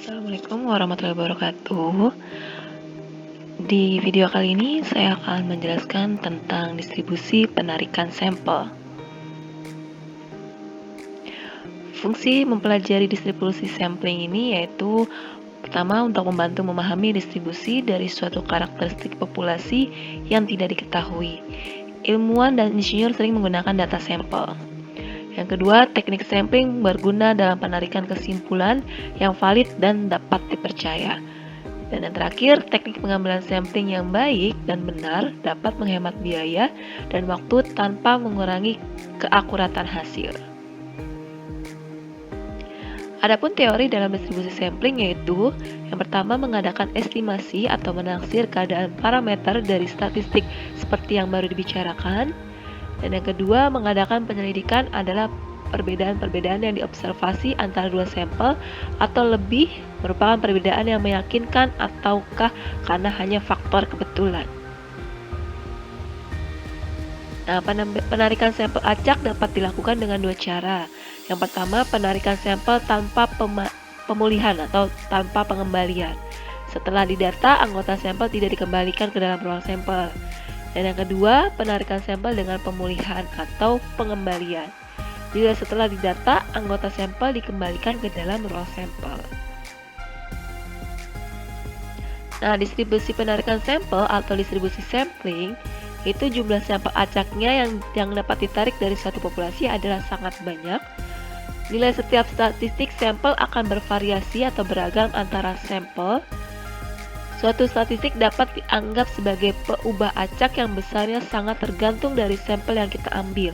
Assalamualaikum warahmatullahi wabarakatuh. Di video kali ini saya akan menjelaskan tentang distribusi penarikan sampel. Fungsi mempelajari distribusi sampling ini yaitu pertama untuk membantu memahami distribusi dari suatu karakteristik populasi yang tidak diketahui. Ilmuwan dan insinyur sering menggunakan data sampel. Yang kedua, teknik sampling berguna dalam penarikan kesimpulan yang valid dan dapat dipercaya. Dan yang terakhir, teknik pengambilan sampling yang baik dan benar dapat menghemat biaya dan waktu tanpa mengurangi keakuratan hasil. Adapun teori dalam distribusi sampling yaitu yang pertama mengadakan estimasi atau menaksir keadaan parameter dari statistik seperti yang baru dibicarakan. Dan yang kedua, mengadakan penyelidikan adalah perbedaan-perbedaan yang diobservasi antara dua sampel atau lebih merupakan perbedaan yang meyakinkan ataukah karena hanya faktor kebetulan. Nah, penarikan sampel acak dapat dilakukan dengan dua cara. Yang pertama, penarikan sampel tanpa pemulihan atau tanpa pengembalian. Setelah didata, anggota sampel tidak dikembalikan ke dalam ruang sampel. Dan yang kedua, penarikan sampel dengan pemulihan atau pengembalian. Bila setelah didata, anggota sampel dikembalikan ke dalam ruang sampel. Nah, distribusi penarikan sampel atau distribusi sampling itu jumlah sampel acaknya yang dapat ditarik dari suatu populasi adalah sangat banyak. Nilai setiap statistik sampel akan bervariasi atau beragam antara sampel. Suatu statistik dapat dianggap sebagai peubah acak yang besarnya sangat tergantung dari sampel yang kita ambil.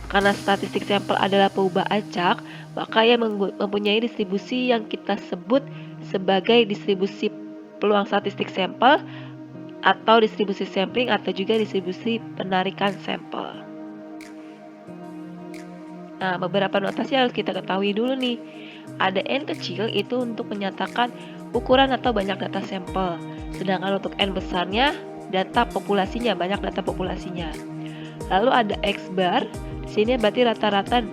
Karena statistik sampel adalah peubah acak, maka ia mempunyai distribusi yang kita sebut sebagai distribusi peluang statistik sampel atau distribusi sampling atau juga distribusi penarikan sampel. Nah, beberapa notasi harus kita ketahui dulu nih. Ada N kecil itu untuk menyatakan ukuran atau banyak data sampel. Sedangkan untuk N besarnya data populasinya, banyak data populasinya. Lalu ada X bar, di sini berarti rata-rata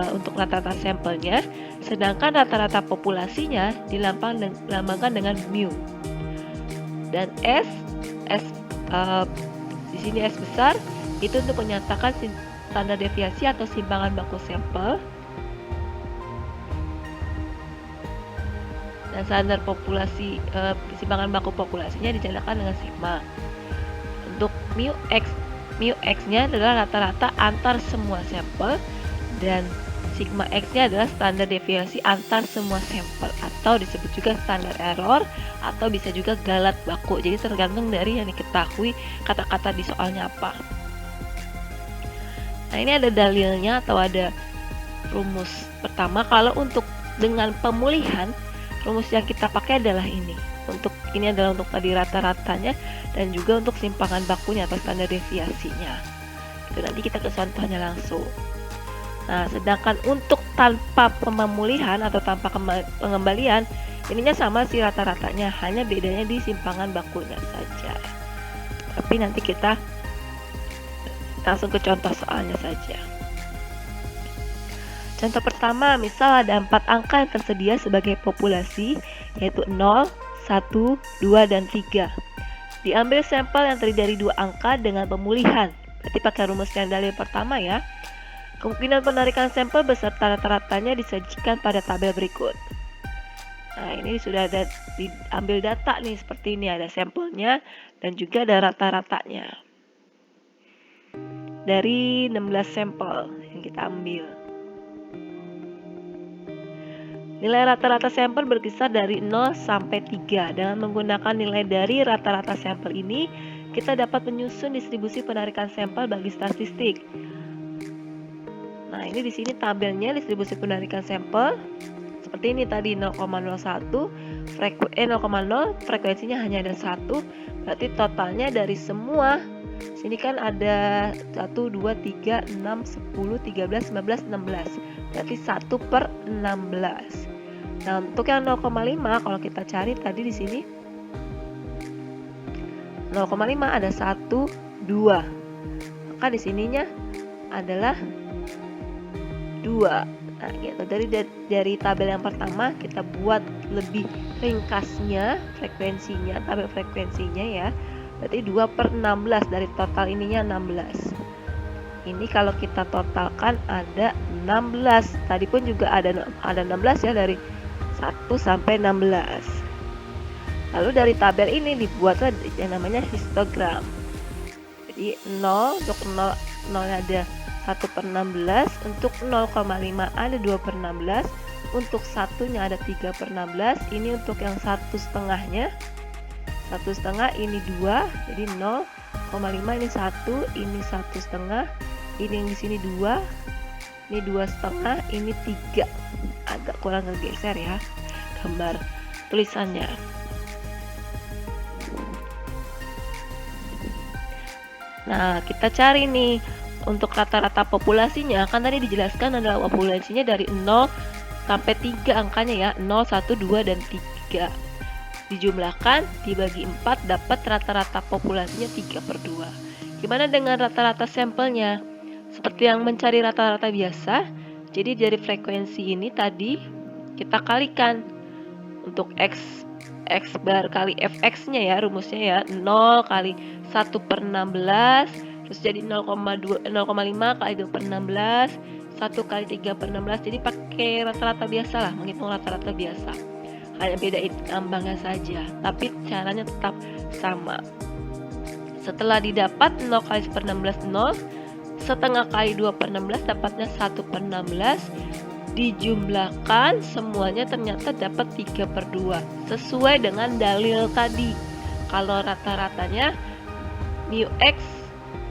untuk rata-rata sampelnya, sedangkan rata-rata populasinya dilambangkan dengan mu. Dan S di sini S besar itu untuk menyatakan standar deviasi atau simpangan baku sampel. Dan standar populasi simpangan baku populasinya dinyatakan dengan sigma. Untuk mu x-nya adalah rata-rata antar semua sampel dan sigma x-nya adalah standar deviasi antar semua sampel atau disebut juga standar error atau bisa juga galat baku. Jadi tergantung dari yang diketahui kata-kata di soalnya apa. Nah, ini ada dalilnya atau ada rumus. Pertama, kalau untuk dengan pemulihan, rumus yang kita pakai adalah ini. Ini adalah untuk tadi rata-ratanya dan juga untuk simpangan bakunya atau standar deviasinya. Itu nanti kita ke contohnya langsung. Nah, sedangkan untuk tanpa pemulihan atau tanpa pengembalian, ininya sama sih rata-ratanya, hanya bedanya di simpangan bakunya saja. Tapi nanti kita langsung ke contoh soalnya saja. Contoh pertama, misal ada 4 angka yang tersedia sebagai populasi, yaitu 0, 1, 2, dan 3. Diambil sampel yang terdiri dari 2 angka dengan pemulihan. Berarti pakai rumus yang dalil pertama ya. Kemungkinan penarikan sampel beserta rata-ratanya disajikan pada tabel berikut. Nah, ini sudah ada diambil data nih seperti ini, ada sampelnya dan juga ada rata-ratanya. Dari 16 sampel yang kita ambil. Nilai rata-rata sampel berkisar dari 0 sampai 3. Dengan menggunakan nilai dari rata-rata sampel ini, kita dapat menyusun distribusi penarikan sampel bagi statistik. Nah, ini di sini tabelnya distribusi penarikan sampel. Seperti ini tadi 0,01, 0,0, frekuensinya hanya ada 1. Berarti totalnya dari semua sini kan ada 1, 2, 3, 6, 10, 13, 15, 16. Berarti 1/16. Nah, untuk yang 0,5 kalau kita cari tadi di sini 0,5 ada 1, 2. Maka di sininya adalah 2. Nah, gitu. Dari tabel yang pertama kita buat lebih ringkasnya frekuensinya, tabel frekuensinya ya. Berarti 2/16 dari total ininya 16. Ini kalau kita totalkan ada 16. Tadi pun juga ada 16 ya, dari 1 sampai 16. Lalu dari tabel ini dibuatlah yang namanya histogram. Jadi 0 untuk 0 ada 1/16, untuk 0,5 ada 2/16, untuk satunya ada 3/16. Ini untuk yang 1/2-nya, 1/2 ini 2, jadi 0,5 ini 1, ini 1/2, ini yang di sini 2, ini 2/2, ini 3. Agak kurang kegeser ya gambar tulisannya. Nah, kita cari nih untuk rata-rata populasinya. Kan tadi dijelaskan adalah populasinya dari 0 sampai 3 angkanya ya, 0, 1, 2, dan 3. Dijumlahkan, dibagi 4, dapat rata-rata populasinya 3/2. Gimana dengan rata-rata sampelnya? Seperti yang mencari rata-rata biasa, jadi dari frekuensi ini tadi kita kalikan. Untuk X bar kali Fx-nya ya, rumusnya ya, 0 kali 1/16, terus jadi 0,5 kali 2/16, 1 kali 3/16. Jadi pakai rata-rata biasa lah, menghitung rata-rata biasa. Hanya beda ambangnya saja, tapi caranya tetap sama. Setelah didapat 0 kali 1/16 0, setengah kali 2/16 dapatnya 1/16. Dijumlahkan semuanya ternyata dapat 3/2 sesuai dengan dalil tadi. Kalau rata-ratanya mu X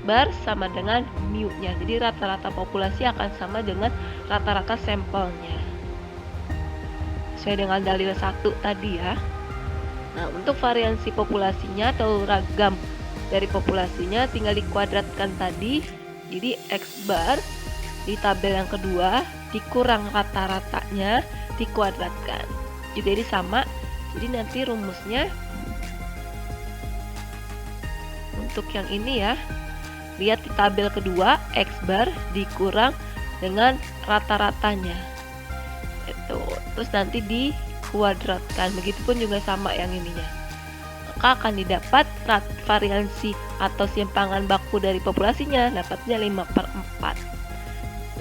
bar sama dengan mu nya, jadi rata-rata populasi akan sama dengan rata-rata sampelnya sesuai dengan dalil 1 tadi ya. Nah, untuk variansi populasinya atau ragam dari populasinya tinggal dikuadratkan tadi. Jadi X bar di tabel yang kedua dikurang rata-ratanya dikuadratkan, juga ini sama. Jadi nanti rumusnya untuk yang ini ya, lihat di tabel kedua, X bar dikurang dengan rata-ratanya itu, terus nanti dikuadratkan. Begitupun juga sama yang ininya, maka akan didapat variansi atau simpangan baku dari populasinya, dapatnya 5/4.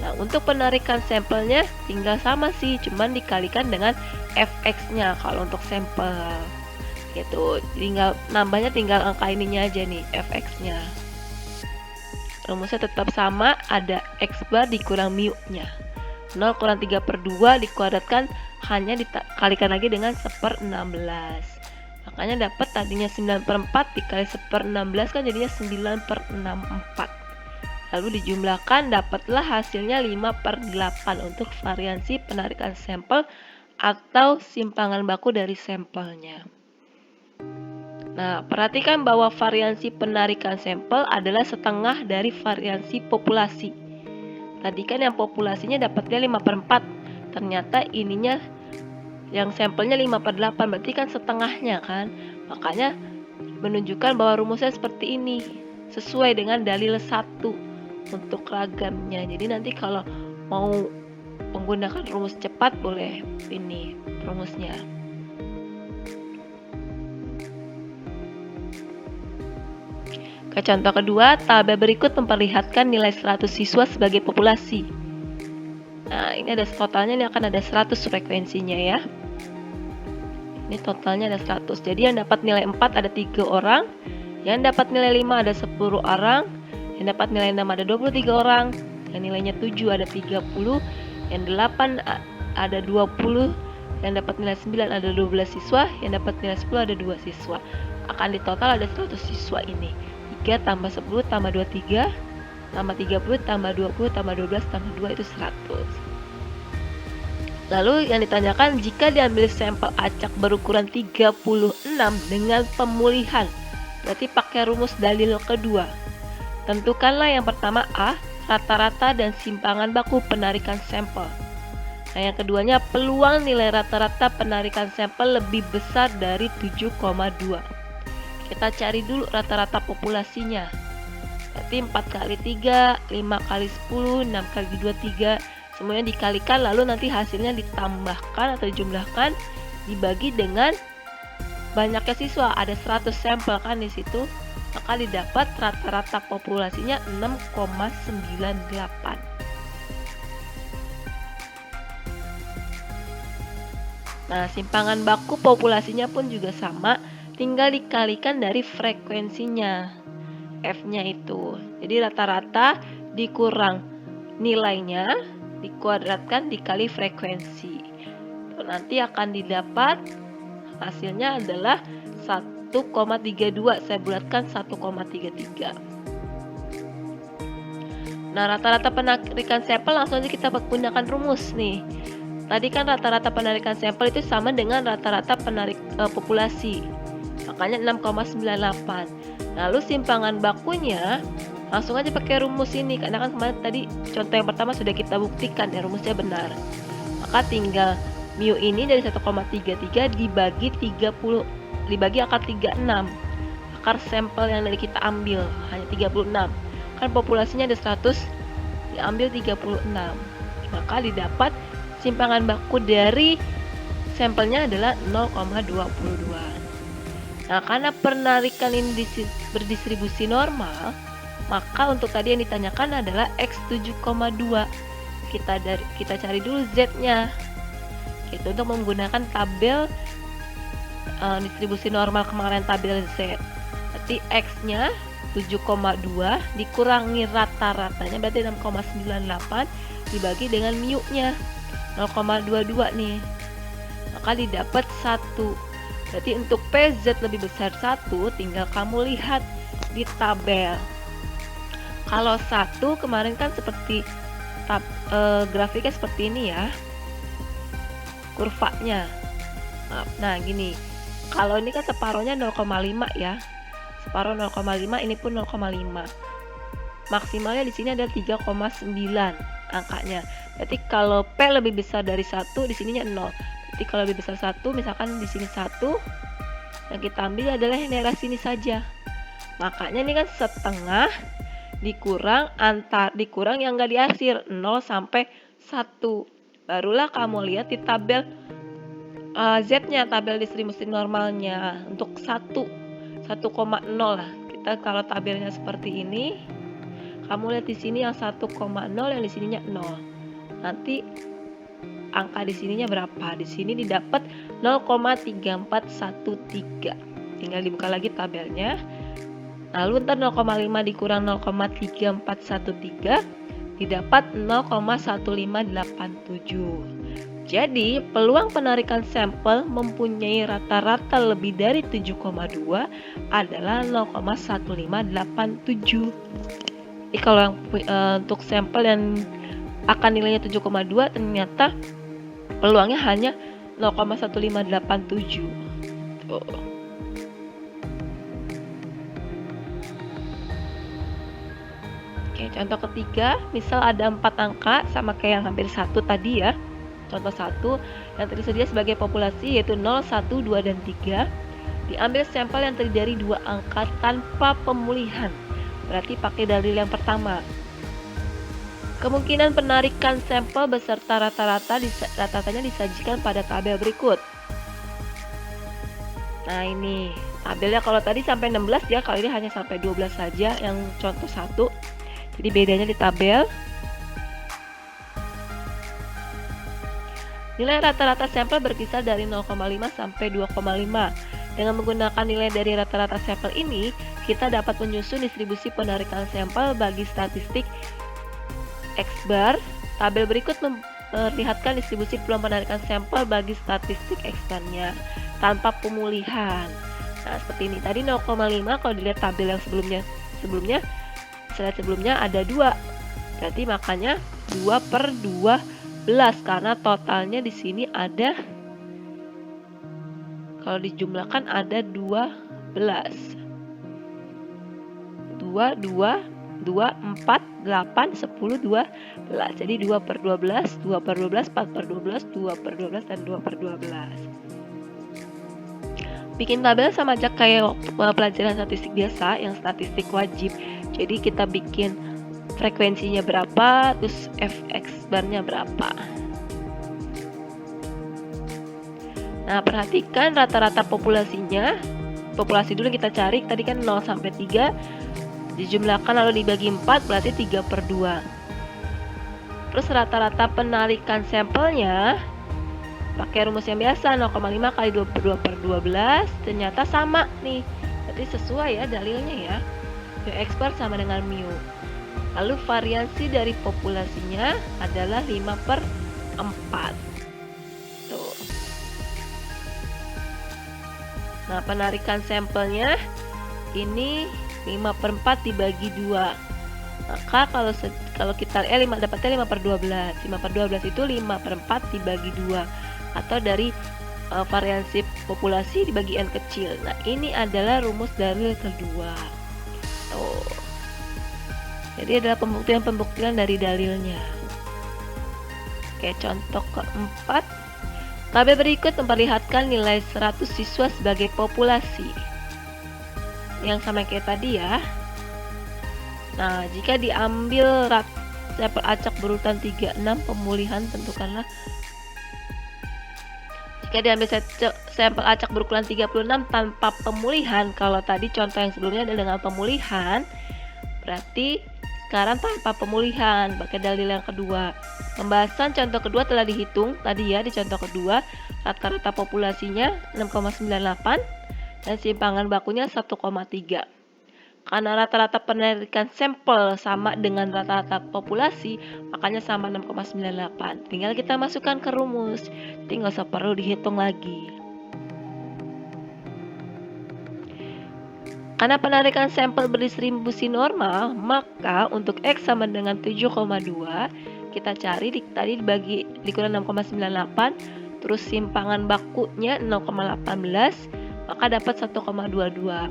Nah, untuk penarikan sampelnya tinggal sama sih, cuman dikalikan dengan Fx-nya kalau untuk sampel. Gitu. Tinggal nambahnya tinggal angka ininya aja nih, Fx-nya. Rumusnya tetap sama, ada X bar dikurang mu-nya. 0 kurang 3/2 dikuadratkan, hanya dikalikan lagi dengan 1/16. Makanya dapat tadinya 9/4 dikali 1/16 kan jadinya 9/64. Lalu dijumlahkan, dapatlah hasilnya 5/8 untuk variansi penarikan sampel atau simpangan baku dari sampelnya. Nah, perhatikan bahwa variansi penarikan sampel adalah setengah dari variansi populasi. Tadi kan yang populasinya dapatnya 5/4, ternyata ininya yang sampelnya 5/8, berarti kan setengahnya kan. Makanya menunjukkan bahwa rumusnya seperti ini, sesuai dengan dalil 1 untuk ragamnya. Jadi nanti kalau mau menggunakan rumus cepat boleh ini rumusnya. Ke contoh kedua, tabel berikut memperlihatkan nilai 100 siswa sebagai populasi. Nah, ini ada totalnya, ini akan ada 100 frekuensinya ya. Ini totalnya ada 100. Jadi yang dapat nilai 4 ada 3 orang, yang dapat nilai 5 ada 10 orang, yang dapat nilai 6 ada 23 orang, yang nilainya 7 ada 30, yang 8 ada 20, yang dapat nilai 9 ada 12 siswa, yang dapat nilai 10 ada 2 siswa. Akan di total ada 100 siswa ini. 3 tambah 10 tambah 23 tambah 30 tambah 20 tambah 12 tambah 2 itu 100. Lalu yang ditanyakan, jika diambil sampel acak berukuran 36 dengan pemulihan, berarti pakai rumus dalil kedua. Tentukanlah yang pertama A, rata-rata dan simpangan baku penarikan sampel. Nah, yang keduanya, peluang nilai rata-rata penarikan sampel lebih besar dari 7,2. Kita cari dulu rata-rata populasinya. Berarti 4 kali 3, 5 kali 10, 6 kali 2, 3, semuanya dikalikan, lalu nanti hasilnya ditambahkan atau dijumlahkan, dibagi dengan banyaknya siswa. Ada 100 sampel kan di situ, maka didapat rata-rata populasinya 6,98. Nah, simpangan baku populasinya pun juga sama, tinggal dikalikan dari frekuensinya, F-nya itu. Jadi rata-rata dikurang nilainya, dikuadratkan dikali frekuensi. Nanti akan didapat hasilnya adalah 1,32. Saya bulatkan 1,33. Nah, rata-rata penarikan sampel langsung aja kita gunakan rumus nih. Tadi kan rata-rata penarikan sampel itu sama dengan rata-rata populasi. Makanya 6,98. Lalu simpangan bakunya langsung aja pakai rumus ini, karena kan kemarin tadi contoh yang pertama sudah kita buktikan ya rumusnya benar. Maka tinggal mu ini dari 1,33 dibagi akar 36. Akar sampel yang dari kita ambil hanya 36. Kan populasinya ada 100, diambil 36. Maka didapat simpangan baku dari sampelnya adalah 0,22. Nah, karena penarikan ini berdistribusi normal, maka untuk tadi yang ditanyakan adalah X 7,2. Kita cari dulu Z-nya. Itu untuk menggunakan tabel distribusi normal kemarin, tabel Z. Berarti X-nya 7,2 dikurangi rata-ratanya berarti 6,98 dibagi dengan mu-nya 0,22 nih. Maka didapat 1. Berarti untuk PZ lebih besar 1, tinggal kamu lihat di tabel. Kalau 1 kemarin kan seperti grafiknya seperti ini ya, kurvanya. Nah gini, kalau ini kan separohnya 0,5 ya, separuh 0,5, ini pun 0,5. Maksimalnya di sini ada 3,9 angkanya. Berarti kalau P lebih besar dari 1, di sininya 0. Berarti kalau lebih besar 1, misalkan di sini 1, yang kita ambil adalah yang daerah sini saja. Makanya ini kan setengah dikurang yang enggak di akhir 0 sampai 1. Barulah kamu lihat di tabel Z-nya, tabel distribusi normalnya untuk 1,0 lah. Kita kalau tabelnya seperti ini, kamu lihat di sini yang 1,0, yang di sininya 0. Nanti angka di sininya berapa? Di sini didapat 0,3413. Tinggal dibuka lagi tabelnya. Lalu ntar 0,5 dikurang 0,3413 didapat 0,1587. Jadi peluang penarikan sampel mempunyai rata-rata lebih dari 7,2 adalah 0,1587. Jadi kalau yang untuk sampel yang akan nilainya 7,2 ternyata peluangnya hanya 0,1587. Oke, contoh ketiga, misal ada 4 angka sama kayak yang hampir 1 tadi ya. Contoh 1 yang tersedia sebagai populasi yaitu 0, 1, 2, dan 3. Diambil sampel yang terdiri dari 2 angka tanpa pemulihan. Berarti pakai dalil yang pertama. Kemungkinan penarikan sampel beserta rata-ratanya disajikan pada tabel berikut. Nah ini tabelnya, kalau tadi sampai 16 ya, kalau ini hanya sampai 12 saja yang contoh 1. Jadi bedanya di tabel. Nilai rata-rata sampel berkisar dari 0,5 sampai 2,5. Dengan menggunakan nilai dari rata-rata sampel ini, kita dapat menyusun distribusi penarikan sampel bagi statistik X bar. Tabel berikut memperlihatkan distribusi peluang penarikan sampel bagi statistik X bar-nya tanpa pemulihan. Nah, seperti ini. Tadi 0,5, kalau dilihat tabel yang sebelumnya slide sebelumnya ada 2. Berarti makanya 2/12 karena totalnya di sini ada, kalau dijumlahkan ada 12. 2, 4, 8, 10, 12. Jadi 2/12, 2/12, 4/12, 2/12, dan 2/12. Bikin tabel sama aja kayak pelajaran statistik biasa yang statistik wajib. Jadi kita bikin frekuensinya berapa, terus fx barnya berapa. Nah, perhatikan rata-rata populasinya. Populasi dulu kita cari, tadi kan 0 sampai 3 dijumlahkan lalu dibagi 4 berarti 3/2. Terus rata-rata penarikan sampelnya pakai rumus yang biasa, 0,5 kali 22/12 ternyata sama nih. Berarti sesuai ya dalilnya ya. X bar sama dengan mu. Lalu variasi dari populasinya adalah 5/4. Tuh. Nah, penarikan sampelnya ini 5/4 dibagi 2. Maka kalau kita dapatnya 5/12. 5/12 itu 5/4 dibagi 2 atau dari variasi populasi dibagi n kecil. Nah, ini adalah rumus dalil kedua. Tuh. Jadi adalah pembuktian dari dalilnya. Oke, contoh keempat. Tabel berikut memperlihatkan nilai 100 siswa sebagai populasi. Yang sama kayak tadi ya. Nah, jika diambil sampel acak berurutan 36, pemulihan tentukanlah. Jika diambil sampel acak berukuran 36 tanpa pemulihan, kalau tadi contoh yang sebelumnya adalah dengan pemulihan, berarti sekarang tanpa pemulihan, pakai dalil yang kedua. Pembahasan contoh kedua telah dihitung tadi ya, di contoh kedua rata-rata populasinya 6,98 dan simpangan bakunya 1,3. Karena rata-rata penarikan sampel sama dengan rata-rata populasi, makanya sama 6,98. Tinggal kita masukkan ke rumus, tinggal perlu dihitung lagi. Karena penarikan sampel berdistribusi normal, maka untuk X sama dengan 7,2, kita cari tadi dikurang 6,98, terus simpangan bakunya 0,18, maka dapat 1,22.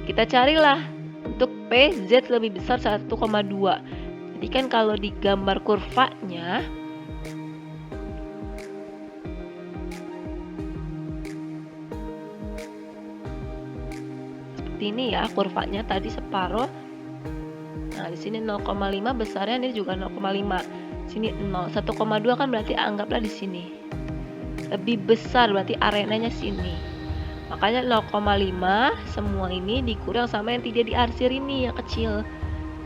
Kita carilah untuk P, Z lebih besar 1,2. Jadi kan kalau di gambar kurvanya, ini ya kurvanya tadi separuh. Nah, di sini 0,5 besarnya, ini juga 0,5. Sini 0, 1,2 kan berarti anggaplah di sini. Lebih besar berarti arenanya sini. Makanya 0,5 semua ini dikurang sama yang tidak diarsir ini yang kecil.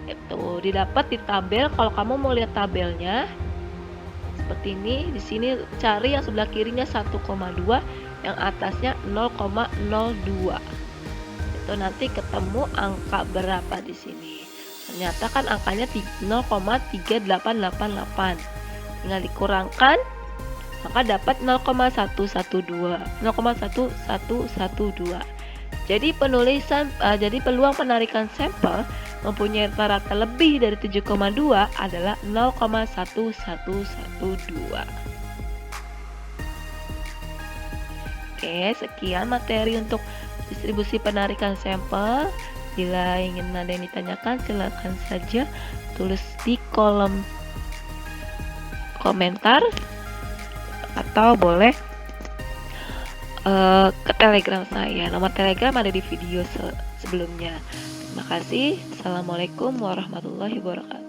Itu didapat di tabel. Kalau kamu mau lihat tabelnya seperti ini, di sini cari yang sebelah kirinya 1,2, yang atasnya 0,02. Nanti ketemu angka berapa di sini. Ternyata kan angkanya 0,3888. Tinggal dikurangkan, maka dapat 0,1112. Jadi peluang penarikan sampel mempunyai rata-rata lebih dari 7,2 adalah 0,1112. Oke, sekian materi untuk distribusi penarikan sampel. Bila ingin ada yang ditanyakan, silakan saja tulis di kolom komentar atau boleh ke Telegram saya. Nomor Telegram ada di video sebelumnya. Terima kasih. Assalamualaikum warahmatullahi wabarakatuh.